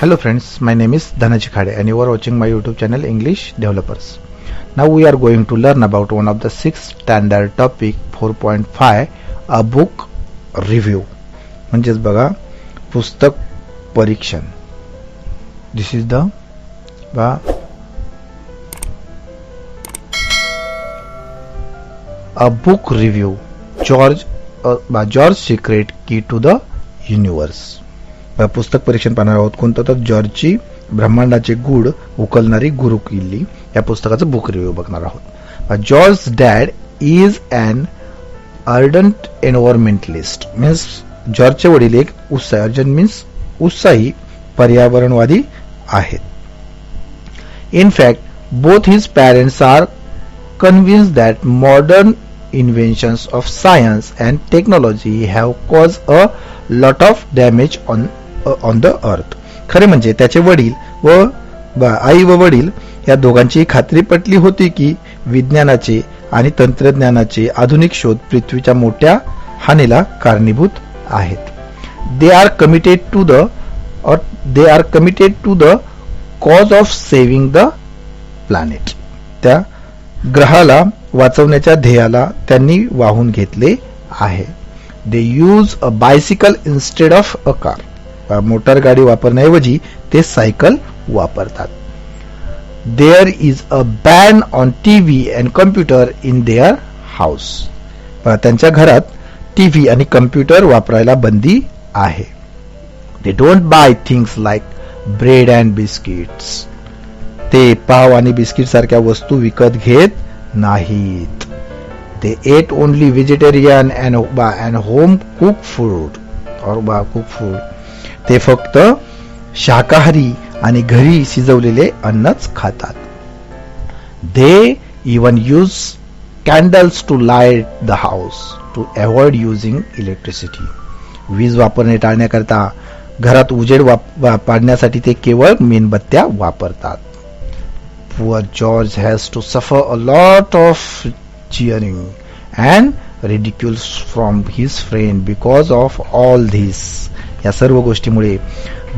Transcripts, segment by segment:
Hello friends, my name is Dhananjay Khade and you are watching my YouTube channel English Developers. Now we are going to learn about one of the 6th standard topic 4.5 a book review. म्हणजेच बघा पुस्तक परीक्षण. This is the a book review. George's Secret Key to the Universe. पुस्तक परीक्षण पाहणार आहोत. कोणतं तर जॉर्जची ब्रह्मांडाचे गूढ उकलणारी गुरुकिल्ली या पुस्तकाचं बुक रिव्ह्यू बघणार आहोत. George dad is an ardent environmentalist. Means जॉर्जचे वडील एक उत्साही पर्यावरणवादी आहेत. In fact both his parents are convinced that modern inventions of science and technology have caused a lot of damage on the earth. खरे म्हणजे त्याचे वडील व आई व वडील या दोघांची खात्री पटली होती की विज्ञानाचे आणि तंत्रज्ञानाचे आधुनिक शोध पृथ्वीच्या मोठ्या हानीला कारणीभूत आहेत. They are committed to the cause of saving the planet. त्या ग्रहाला वाचवण्याच्या ध्येयाला त्यांनी वाहून घेतले आहे. They use a bicycle instead of a car. मोटार गाडी वापरण्याऐवजी ते सायकल वापरतात. There is a ban on TV and computer in their house. त्यांच्या घरात टीव्ही आणि कम्प्युटर वापरायला बंदी आहे. They don't buy things like bread and biscuits. ते पाव आणि बिस्किट सारख्या वस्तू विकत घेत नाहीत. They eat only vegetarian and home cook food. ते फक्त शाकाहारी आणि घरी शिजवलेले अन्नच खातात. दे even use candles to light the house to avoid using electricity. वीज वापरणे टाळण्याकरता घरात उजेड पाडण्यासाठी ते केवळ मेणबत्त्या वापरतात. Poor George has to suffer a lot of jeering and ridicule from his friend because of all this. या सर्व गोष्टीमुळे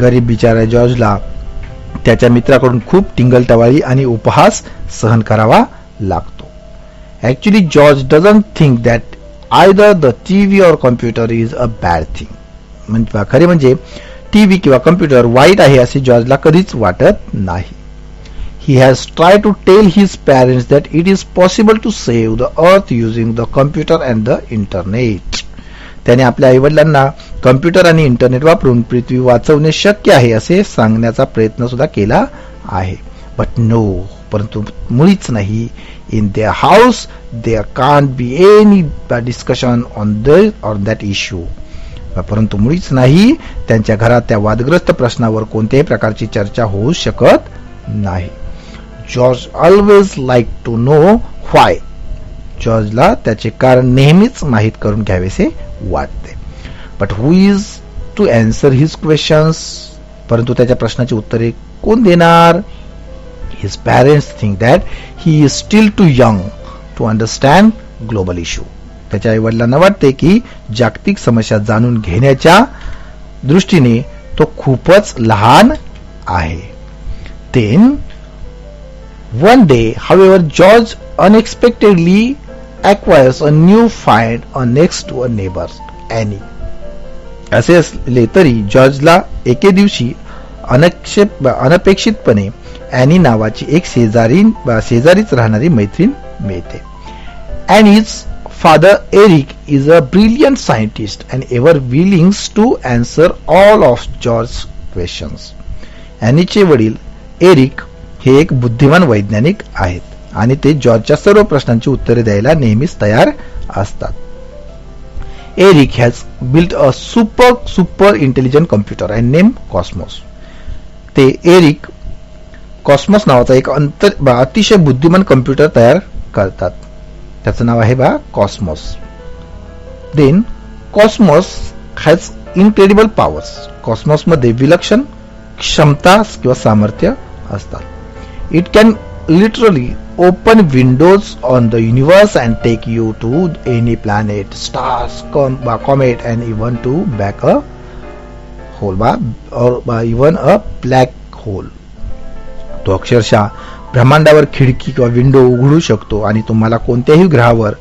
गरीब बिचारा जॉर्जला त्याच्या मित्राकडून खूप टिंगलटवाळी आणि उपहास सहन करावा लागतो. Actually George doesn't think that either the TV or computer is a bad thing. म्हणजे खरे म्हणजे टीव्ही किंवा कम्प्युटर वाईट आहे असे जॉर्जला कधीच वाटत नाही. He has tried to tell his parents that it is possible to save the earth using the computer and the internet. त्याने आपल्या आईवडिलांना कम्प्युटर आणि इंटरनेट वापरून पृथ्वी वाचवणे शक्य आहे असे सांगण्याचा प्रयत्न सुद्धा केला आहे. बट नो, परंतु मुळीच नाही. In their house there can't be any discussion on that issue. परंतु मुळीच नाही, त्यांच्या घरात त्या वादग्रस्त प्रश्नावर कोणत्याही प्रकारची चर्चा होऊ शकत नाही. George always like to know why. जॉर्जला त्याचे कारण नेहमीच माहीत करून घ्यावेसे वाटते. But who is to answer his questions. परंतु त्याच्या प्रश्नाची उत्तरे कोण देणार. His parents think that he is still too young to understand global issue. त्याच्या आई वडिलांना वाटते की जागतिक समस्या जाणून घेण्याच्या दृष्टीने तो खूपच लहान आहे. Then one day, however, George unexpectedly acquires a new find next to a neighbor, Annie. असे असले तरी जॉर्जला एके दिवशी अनपेक्षितपणे ॲनी नावाची एक शेजारीच राहणारी मैत्रीण मिळते. Annie's father Eric is a brilliant scientist and ever willing to answer all of George's questions. ॲनीचे वडील एरिक हे एक बुद्धिमान वैज्ञानिक आहेत आणि ते जॉर्जच्या सर्व प्रश्नांची उत्तरे द्यायला नेहमीच तयार असतात. Eric has built a super intelligent computer and name Cosmos. ते एरिक कॉस्मोस नावाचा एक अतिशय बुद्धिमान कम्प्युटर तयार करतात. त्याचं नाव आहे Cosmos. Then Cosmos has incredible powers. Cosmos मध्ये विलक्षण क्षमता किंवा सामर्थ्य असतात. It can literally open windows on the universe and take you to any planet, stars, comet and even to back a hole or even a black hole. तो अक्षरशः ब्रह्मांडावर खिडकी किंवा विंडो उघडू शकतो आणि तुम्हाला कोणत्याही ग्रहावर,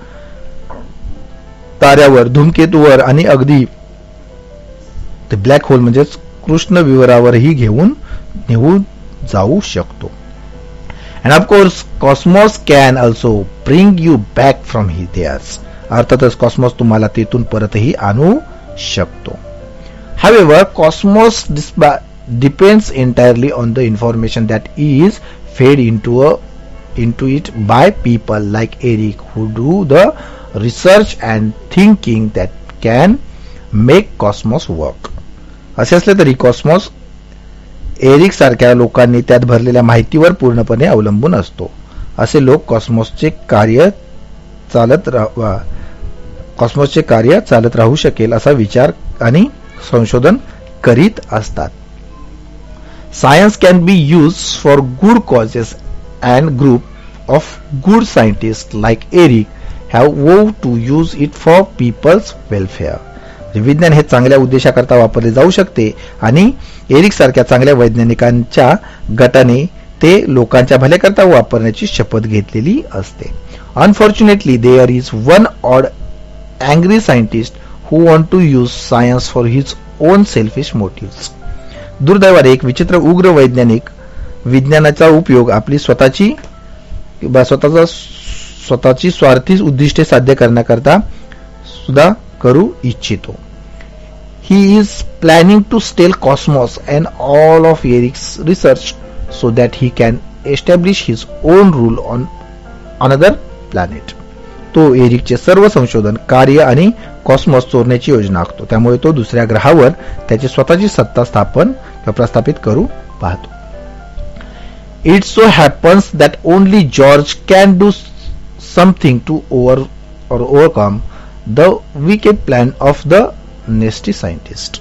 ताऱ्यावर, धूमकेतूवर आणि अगदी ते ब्लॅक होल म्हणजेच कृष्ण विवरावरही नेऊन जाऊ शकतो. And of course, cosmos can also bring you back from there. अर्थातच कॉस्मॉस तुम्हाला तेथून परतही आणू शकतो. However, cosmos depends entirely on the information that is fed into it by people like Eric who do the research and thinking that can make cosmos work. असे असले तरी Cosmos Eric सारख्या लोकांनी त्यात भरलेल्या माहितीवर पूर्णपणे अवलंबून असतो. असे लोक कॉस्मॉसचे कार्य चालत राहू शकेल असा विचार आणि संशोधन करीत असतात. Science can be use for good causes and group of good scientist like Eric have vow to use it for people's welfare. विज्ञान हे चांगल्या उद्देशाकरता वापरले जाऊ शकते आणि एरिक सारख्या चांगल्या वैज्ञानिकांच्या गटाने ते लोकांच्या भल्याकरता वापरण्याची शपथ घेतलेली असते. Unfortunately there is one odd angry scientist who want to use science for his own selfish motives. दुर्दैवाने एक विचित्र उग्र वैज्ञानिक विज्ञानाचा उपयोग आपली स्वतःची स्वार्थी उद्दिष्टे साध्य करण्याकरता सुद्धा करू इच्छितो. He is planning to steal Cosmos and all of Eric's research so that he can establish his own rule on another planet. तो एरिकचे सर्व संशोधन, कार्य आणि कॉस्मॉस चोरण्याची योजना आखतो. त्यामुळे तो दुसऱ्या ग्रहावर त्याची स्वतःची सत्ता प्रस्थापित करू पाहतो. It so happens that only George can do something to overcome the wicked plan of the नेस्टी scientist.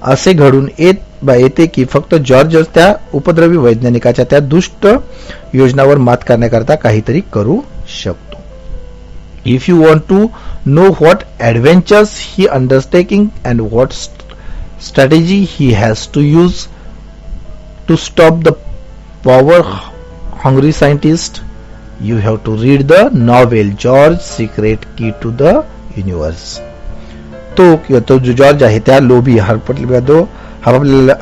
असे घडून येते की फक्त जॉर्जच त्या उपद्रवी वैज्ञानिकाच्या त्या दुष्ट योजनावर मात करण्याकरता काहीतरी करू शकतो. If you want to know what adventures he undertaking and what strategy he has to use to stop the power hungry scientist, you have to read the novel George secret key to the universe. तो जो George आहे त्या लोभी हरपलेल्या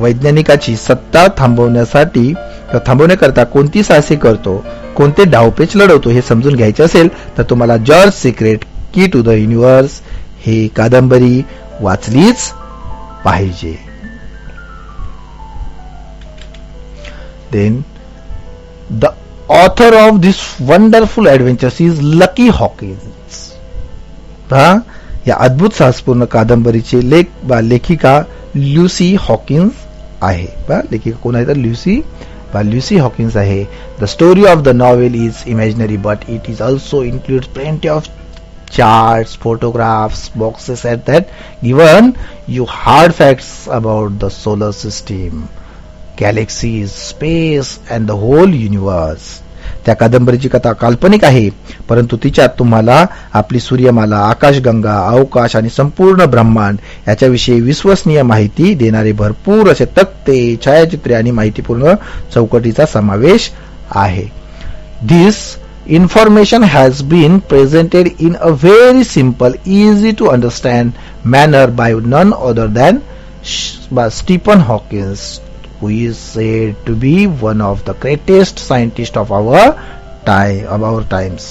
वैज्ञानिकाची सत्ता थांबवण्याकरता कोणती साहसे करतो, कोणते डावपेच लढवतो हे समजून घ्यायचे असेल तर तुम्हाला George secret key to the universe ही कादंबरी वाचलीच पाहिजे. Then the author of this wonderful adventures is Lucky Hawkins. या अद्भुत साहसपूर्ण कादंबरीचे लेखिका ल्युसी हॉकिन्स आहे. लेखिका कोण आहे तर ल्युसी हॉकिन्स आहे. The story of the novel is imaginary but it is also includes plenty of charts, photographs, boxes that given you hard facts about the solar system, galaxies, space and the whole universe. त्या कादंबरीची कथा काल्पनिक आहे परंतु तिच्यात तुम्हाला आपली सूर्यमाला, आकाशगंगा, अवकाश आणि संपूर्ण ब्रह्मांड याच्याविषयी विश्वसनीय माहिती देणारे भरपूर असे तक्ते, छायाचित्रे आणि माहितीपूर्ण चौकटीचा समावेश आहे. This information has been presented in a very simple, easy to understand manner by none other than Stephen Hawking, who is said to be one of the greatest scientists of our times.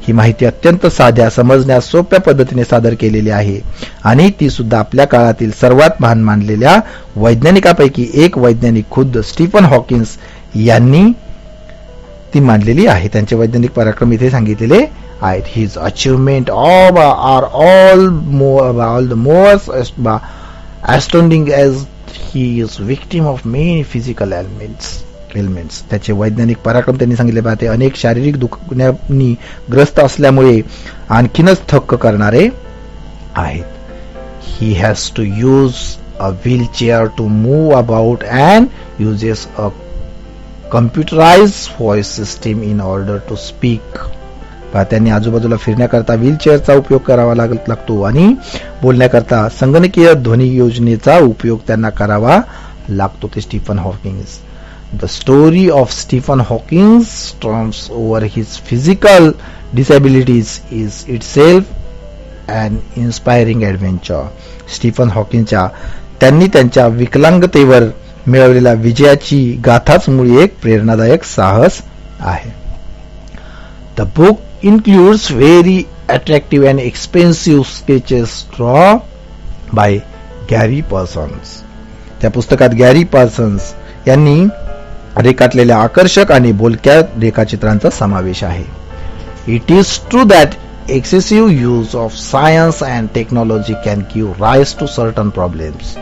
ही माहिती अत्यंत साध्या, समजण्यास सोप्या पद्धतीने सादर केलेली आहे आणि ती सुद्धा आपल्या काळातील सर्वात महान मानलेल्या वैज्ञानिकापैकी एक वैज्ञानिक खुद्द स्टीफन हॉकिन्स यांनी ती मांडलेली आहे. त्यांचे वैज्ञानिक पराक्रम इथे सांगितलेले आहेत. His achievement are all the more astounding as he is victim of many physical ailments. त्याचे वैज्ञानिक पराक्रम त्यांनी सांगितले पाहते अनेक शारीरिक दुखण्यानी ग्रस्त असल्यामुळे आणखीनच थक्क करणारे आहेत. He has to use a wheelchair to move about and uses a computerized voice system in order to speak. त्यांनी आजूबाजूला फिरण्याकरता व्हीलचेअरचा उपयोग करावा लागतो आणि बोलण्याकरता संगणकीय ध्वनी योजनेचा उपयोग त्यांना करावा लागतो. ते Stephen Hawking. The story of Stephen Hawking's triumphs over his physical disabilities is itself an inspiring adventure. Stephen हॉकिंगच्या त्यांनी त्यांच्या विकलांगतेवर मिळवलेल्या विजयाची गाथाच मुळी एक प्रेरणादायक साहस आहे. The book includes very attractive and expensive sketches drawn by Gary Parsons. त्या पुस्तकात गॅरी पार्सन्स यांनी रेखाटलेल्या आकर्षक आणि बोलक्या रेखाचित्रांचा समावेश आहे. It is true that excessive use of science and technology can give rise to certain problems.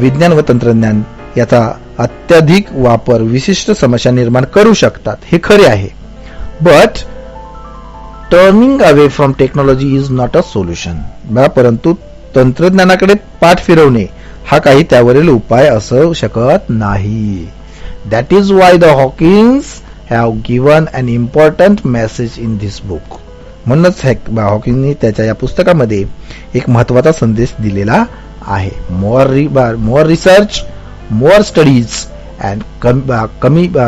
विज्ञान व तंत्रज्ञान याचा अत्यधिक वापर विशिष्ट समस्या निर्माण करू शकतात, हे खरे आहे. But turning away from technology is not a solution. परंतु तंत्रज्ञानाकडे पाठ फिरवणे हा काही त्यावरील उपाय असू शकत नाही. That is why the Hawkins have given an important message in this book. म्हणूनच हॉकिंगने त्याच्या या पुस्तकामध्ये एक महत्त्वाचा संदेश दिलेला आहे. More research, more studies and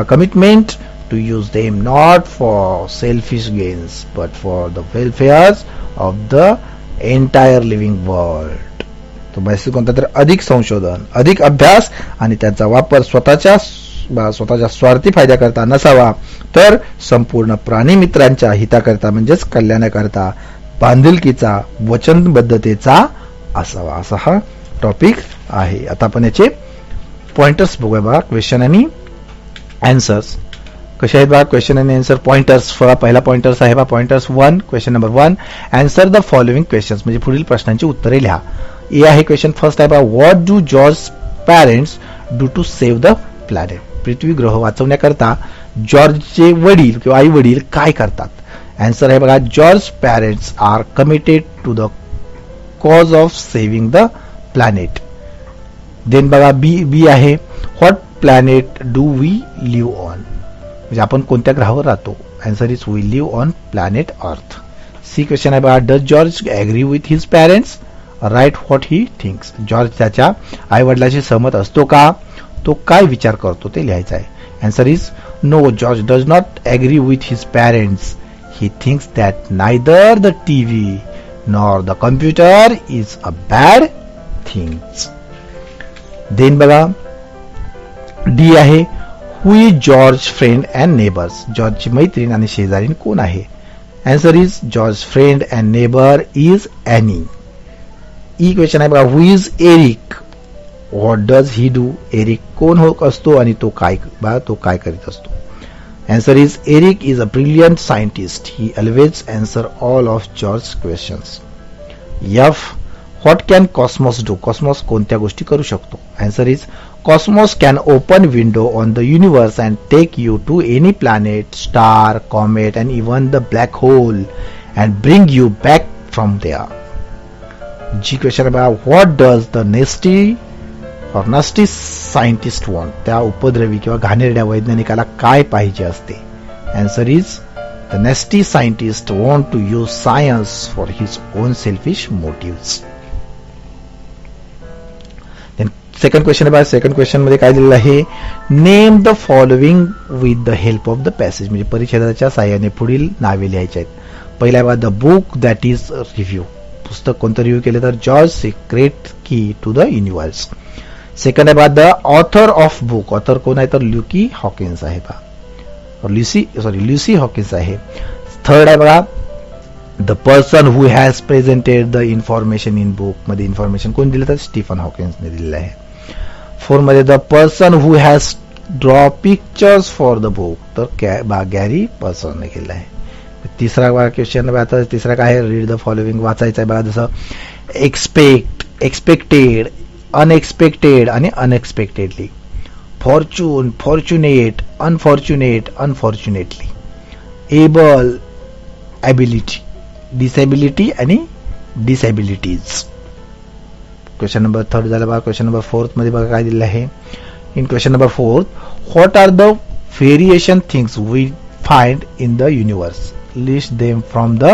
commitment to use them not for selfish gains but for the welfare of the entire living world. तो बस कोणता तर अधिक संशोधन, अधिक अभ्यास आणि त्याचा वापर स्वतःच्या स्वार्थी फायद्याकरता नसावा, तर संपूर्ण प्राणी मित्रांच्या हिताकरता म्हणजेच कल्याणाकरता बांधिलकीचा, वचनबद्धतेचा असावा. असा हा टॉपिक आहे. आता आपण याचे पॉइंटर्स बघूया. बघा क्वेश्चन आणि आन्सर्स कसे आहेत. बघा क्वेश्चन आणि आन्सर पॉइंटर्स. पहिला पॉइंटर्स आहे बघा pointers 1. Question number 1, answer the following questions, म्हणजे पुढील प्रश्नांची उत्तरे लिहा. ए आहे क्वेश्चन फर्स्ट आहे बघा, what do George parents do to save the planet. पृथ्वी ग्रह वाचवण्याकरता जॉर्जचे वडील किंवा आई वडील काय करतात. आन्सर आहे बघा, George parents are committed to the cause of saving the planet. Then बघा बी आहे, what planet do we live on, म्हणजे आपण कोणत्या ग्रहावर राहतो. Answer is we live on planet Earth. C question आहे बघा, does George agree with his parents, right what he thinks. जॉर्ज त्याच्या आई वडिलांशी सहमत असतो का, तो काय विचार करतो ते लिहायचं आहे. Answer is no, George does not agree with his parents. He thinks that neither the TV nor the computer is a bad things. Then बघा डी आहे, who is George friend and neighbours. जॉर्जची मैत्रीण आणि शेजारीण कोण आहे. Answer is George friend and neighbour is Annie. E question आहे बघा, who is Eric, what does he do. Eric कोण असतो आणि तो काय करीत असतो. Answer is Eric is a brilliant scientist. He always answer all of George questions. F, what can cosmos do. Cosmos कोणत्या गोष्टी करू शकतो. Answer is cosmos can open window on the universe and take you to any planet, star, comet and even the black hole and bring you back from there. G question आहे बघा, what does the nasty scientist want. त्या उपद्रवी किंवा घाणेरड्या वैज्ञानिकाला काय पाहिजे असते. Answer is the nasty scientist want to use science for his own selfish motives. Second question आहे. सेकंड क्वेश्चन मध्ये काय दिलेलं आहे, name the following with the help of the passage, म्हणजे परिच्छेदाच्या साहाय्याने पुढील नावे लिहायची आहेत. पहिला आहे the book that is review. पुस्तक कोणतं रिव्ह्यू केलं तर George secret key to the universe. Second आहे the author of book. Author कोण आहे तर ल्युकी हॉकिन्स आहे ल्युसी हॉकिन्स आहे. थर्ड आहे बघा, the person who has presented the information in book. मध्ये इन्फॉर्मेशन कोण दिलं तर स्टीफन हॉकिन्सने दिलेलं आहे. फोर्थ मध्ये the person who has draw pictures for the book, तर गॅरी पर्सनने केलं आहे. तिसरा क्वेश्चन आता तिसरा काय आहे, रीड द फॉलोइंग वाचायचं आहे बघा. जसं एक्सपेक्ट, एक्सपेक्टेड, अनएक्सपेक्टेड आणि unexpectedly. Fortune, fortunate, unfortunate, unfortunately. Able, ability, disability आणि डिसेबिलिटीज. क्वेश्चन नंबर थर्ड झाला बघा. क्वेश्चन नंबर फोर्थ मध्ये बघा काय दिलेलं आहे. In question number fourth, what are the variation things we find in the universe, list them from the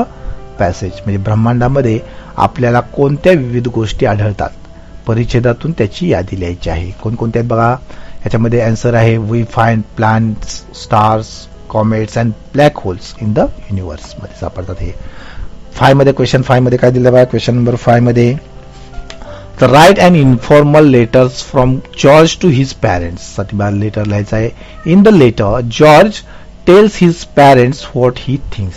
passage. म्हणजे ब्रह्मांडामध्ये आपल्याला कोणत्या विविध गोष्टी आढळतात, परिच्छेदातून त्याची यादी लिहायची आहे. कोणकोणत्या आहेत बघा. याच्यामध्ये आन्सर आहे we find planets, stars, comets and black holes in the universe मध्ये सापडतात. हे 5 मध्ये क्वेश्चन 5 मध्ये काय दिलं बघा. क्वेश्चन नंबर 5 मध्ये the write and informal letters from George to his parents. साठी बघा लेटर लिहायचं आहे. In the letter George tells his parents what he thinks.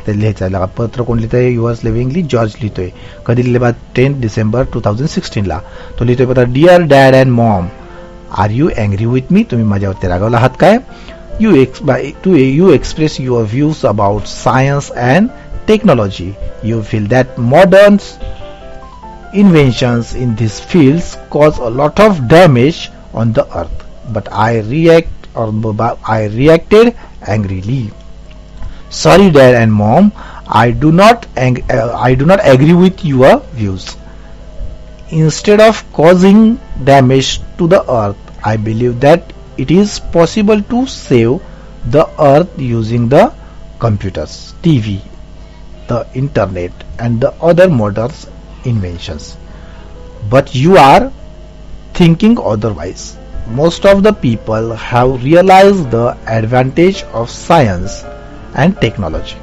ते लिहायचं आहे. पत्र कोण लिहितंय. युअर्स लिव्हिंगली जॉर्ज लिहितोय. कधी लिहिले बघा 10 डिसेंबर 2016 ला तो लिहितोय. बघा dear dad and mom, are you angry with me. तुम्ही माझ्यावरती रागावला आहात काय. You express your views about science and technology. You feel that modern inventions in these fields cause a lot of damage on the earth. But I reacted angrily. Sorry, Dad and Mom, I do not agree with your views. Instead of causing damage to the earth, I believe that it is possible to save the earth using the computers, TV, the internet and the other modern inventions. But you are thinking otherwise. Most of the people have realized the advantage of science and technology.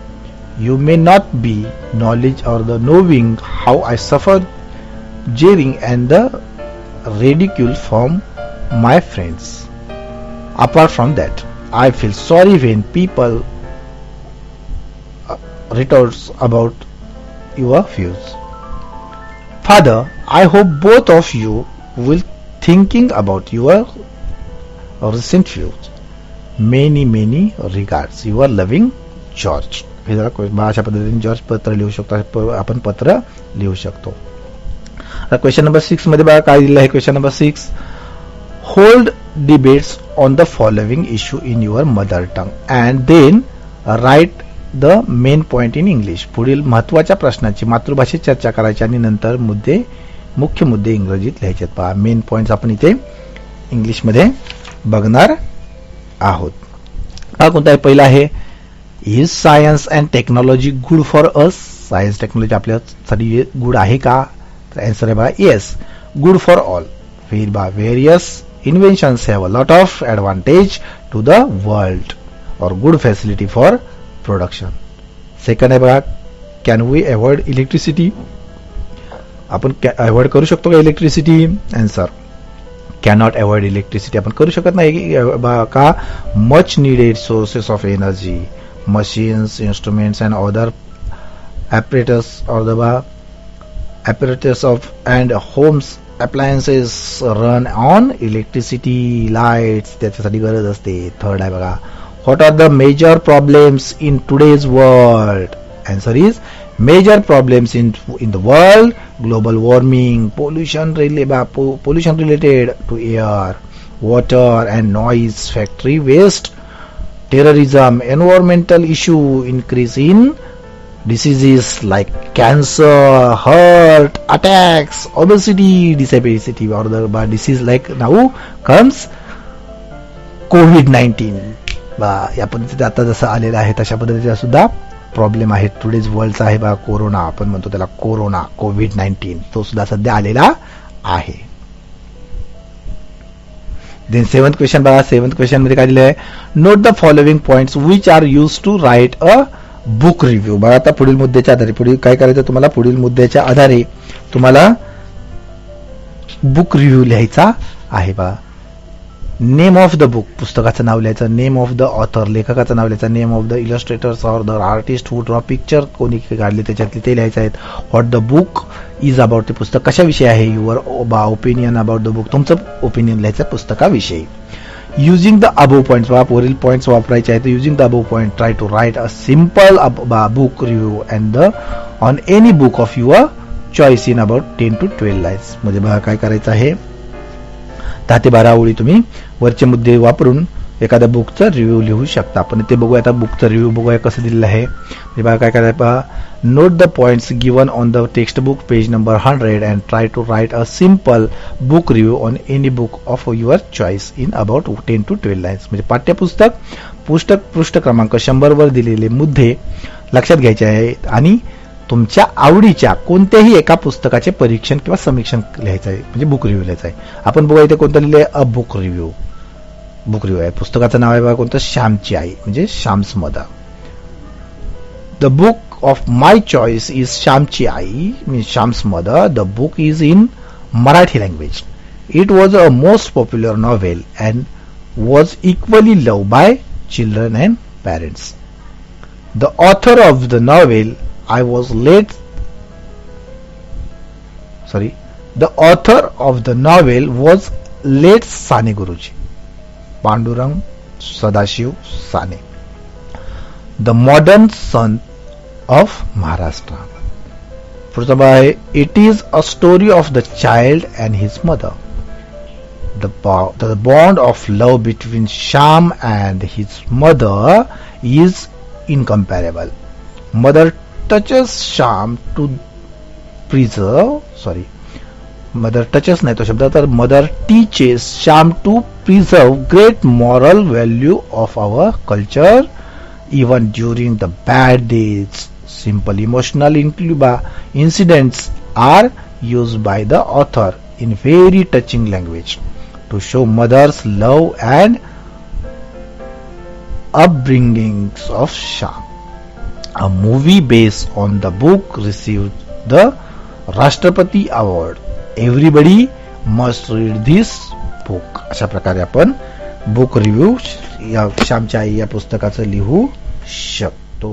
You may not be knowledge or the knowing how I suffer jeering and the ridicule from my friends. Apart from that, I feel sorry when people retorts about your views. Father, I hope both of you will thinking about your recent views. Many regards. Your loving George. हे जरा अशा पद्धतीने George पत्र लिहू शकतो. आपण पत्र लिहू शकतो. क्वेश्चन नंबर 6 मध्ये बघा काय दिलं आहे. Question number 6, hold debates on the following issue in your mother tongue and then write the main point in English. पुढील महत्वाच्या प्रश्नाची मातृभाषेत चर्चा करायची आणि नंतर मुख्य मुद्दे इंग्रजीत लिहायचे. पहा मेन पॉइंट्स आपण इथे इंग्लिश मध्ये बघणार आहोत. हा कोणता आहे. पहिला आहे is science and technology good for us. Science technology आपल्यासाठी गुड आहे का. तर आन्सर आहे बघा येस, गुड फॉर ऑल. फिर बा various inventions have a lot of advantage to the world or good facility for production. Second आहे बघा can we avoid electricity. आपण अवॉइड करू शकतो का electricity. Answer cannot avoid electricity. आपण करू शकत नाही का. much needed sources of energy, machines, instruments and other apparatus or the apparatus of and homes appliances run on electricity, lights त्याच्यासाठी गरज असते. थर्ड आहे बघा what are the major problems in today's world. Answer is major problems in the world, global warming, pollution related to air, water and noise, factory waste, terrorism, environmental issue, increase in diseases like cancer, heart attacks, obesity, disability or the disease like now comes COVID-19. या पद्धतीने आता जसं आलेलं आहे तशा पद्धतीचा सुद्धा problem आहे. टुडेज वर्ल्डचा आहे बा कोरोना. आपण म्हणतो त्याला कोरोना, COVID-19 तो सुद्धा सध्या आलेला आहे. देन 7th क्वेश्चन बघा. 7th क्वेश्चन मध्ये काय दिलं आहे. Note the following points which are use to write a book review. बघा आता पुढील मुद्द्याच्या आधारे पुढील काय करायचं तुम्हाला. पुढील मुद्द्याच्या आधारे तुम्हाला बुक रिव्ह्यू लिहायचा आहे. बघा नेम ऑफ द बुक, पुस्तकाचं नाव लिहायचं. नेम ऑफ द ऑथर, लेखकाचं नाव लिहायचं. Name of the illustrators or the artist who draw picture, कोणी काढले त्याच्यातले ते लिहायचे आहेत. What the book is about, ते पुस्तक कशाविषयी आहे. Your opinion about the book, तुमचं ओपिनियन लिहायचं पुस्तकाविषयी. युजिंग द अबोव पॉइंट्स, वरील पॉइंट्स वापरायचे आहेत. Using the above point try to write a simple book review and the on any book of your choice in about 10 to 12 lines. म्हणजे बघा काय करायचं आहे 10 ते 12 ओळी तुम्ही वरचे मुद्दे वापरून एखाद्या बुकचा रिव्ह्यू लिहू शकता. आपण ते बघूया, आता बुकचा रिव्ह्यू बघूया कसं दिलेलं आहे. बघा काय करायचं पहा. Note the points given on the text book page number 100 and try to write a simple book review on any book of your choice in about 10 to 12 lines. म्हणजे पाठ्यपुस्तक पृष्ठ क्रमांक 100 वर दिलेले मुद्दे लक्षात घ्यायचे आहेत आणि तुमच्या आवडीच्या कोणत्याही एका पुस्तकाचे परीक्षण किंवा समीक्षण लिहायचं आहे, म्हणजे बुक रिव्ह्यू लिहायचं आहे. आपण बघूया इथे कोणतं लिहिलंय, a book review. Book review आहे. पुस्तकाचं नाव आहे बघा कोणतं, श्यामची आई म्हणजे Shyam's mother. The book of my choice is श्यामची आई means Shyam's mother. The book is in Marathi language. It was a most popular novel and was equally loved by children and parents. The author of the novel The author of the novel was late Sane Guruji, Pandurang Sadashiv Sane, the modern son of Maharashtra. It is a story of the child and his mother. The bond of love between Shyam and his mother is incomparable. Mother touches Shyam to preserve, mother touches नाही तो शब्द, तर mother teaches Shyam to preserve great moral value of our culture even during the bad days. Simple emotional incidents are used by the author in very touching language to show mother's love and upbringings of Shyam. A movie based on the book received the Rashtrapati Award. Everybody must read this book. अशा प्रकारे आपण book review या श्यामची आई या पुस्तकाचं लिहू शकतो.